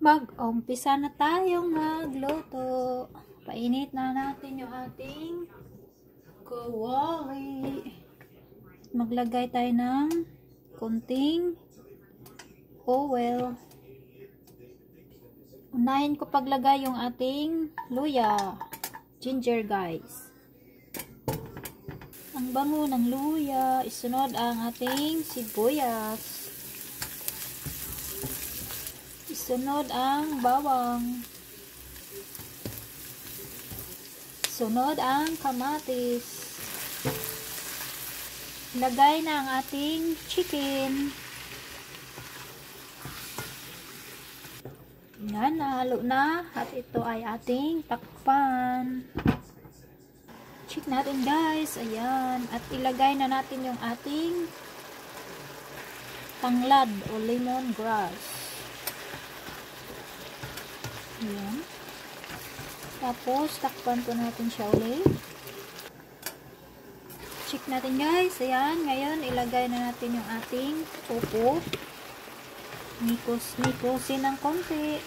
Mag-umpisa na tayong magluto. Painit na natin yung ating kawali. Maglagay tayo ng konting oil. Unahin ko paglagay yung ating luya. Ginger, guys. Ang bango ng luya. Isunod ang ating sibuyas. Sunod ang bawang. Sunod ang kamatis. Lagay na ang ating chicken. Yan, nahalo na. At ito ay ating takpan. Check natin, guys. Ayan. At ilagay na natin yung ating tanglad o lemongrass. Ayan. Tapos, takpan po natin siya ulit. Check natin, guys. Ayan. Ngayon, ilagay na natin yung ating upo. Mikusin ng konti.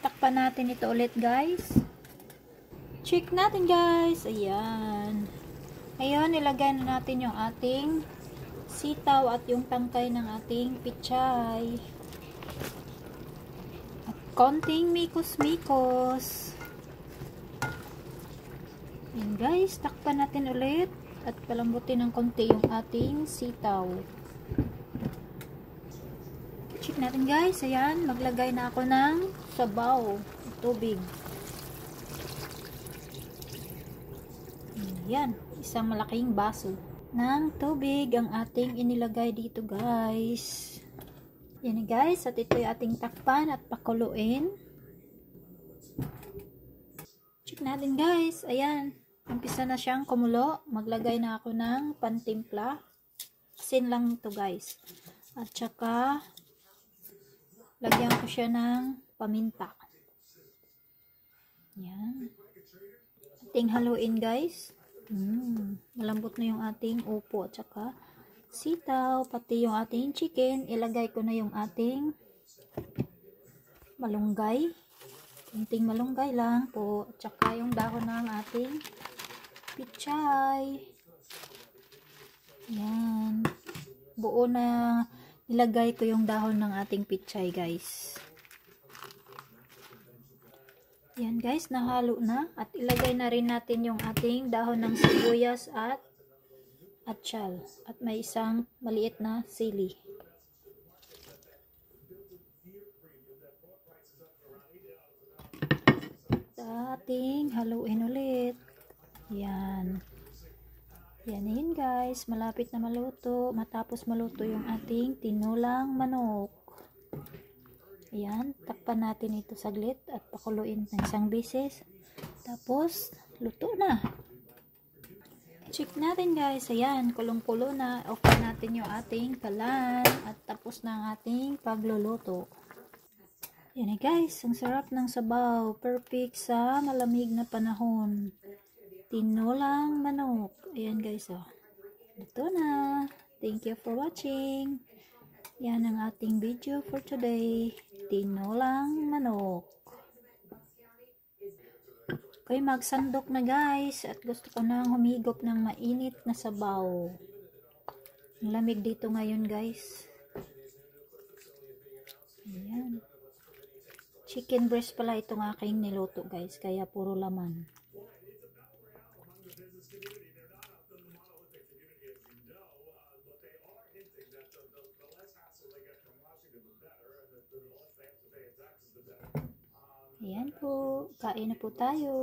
Takpan natin ito ulit, guys. Check natin, guys. Ayan. Ngayon, ilagay na natin yung ating sitaw at yung tangkay ng ating pichay. Konting mikos-mikos. Yan, guys, takpan natin ulit at palambutin ng konti yung ating sitaw. Check natin, guys. Ayan, maglagay na ako ng sabaw, tubig. Ayan, isang malaking baso ng tubig ang ating inilagay dito, guys. Yan, guys, at ito yung ating takpan at pakuluin. Check natin, guys. Ayan, umpisa na siyang kumulo. Maglagay na ako ng pantimpla. Asin lang ito, guys. At saka lagyan ko siya ng paminta. Yan. Ating haluin, guys. Malambot na yung ating upo at saka sitaw, pati yung ating chicken. Ilagay ko na yung ating malunggay. Kunting malunggay lang po. At saka yung dahon ng ating pichay. Yan. Buo na ilagay ko yung dahon ng ating pichay, guys. Yan, guys. Nahalo na. At ilagay na rin natin yung ating dahon ng sibuyas at atsyal. At may isang maliit na sili. Ating haluin ulit. Yan. Yan, guys. Malapit na maluto. Matapos maluto yung ating tinulang manok. Ayan. Takpan natin ito saglit at pakuluin ng isang beses. Tapos, luto na. Check natin, guys. Ayan, kulong-kulo na. Open natin yung ating kalan at tapos na ang ating pagluluto. Yan, guys. Ang sarap ng sabaw. Perfect sa malamig na panahon. Tinulang manok. Ayan, guys. Oh. Luto na. Thank you for watching. Yan ang ating video for today. Tinulang manok. Okay, magsandok na, guys, at gusto ko nang humigop ng mainit na sabaw. Ang lamig dito ngayon, guys. Ayan. Chicken breast pala itong aking niluto, guys, kaya puro laman. Ayan po, kain na po tayo.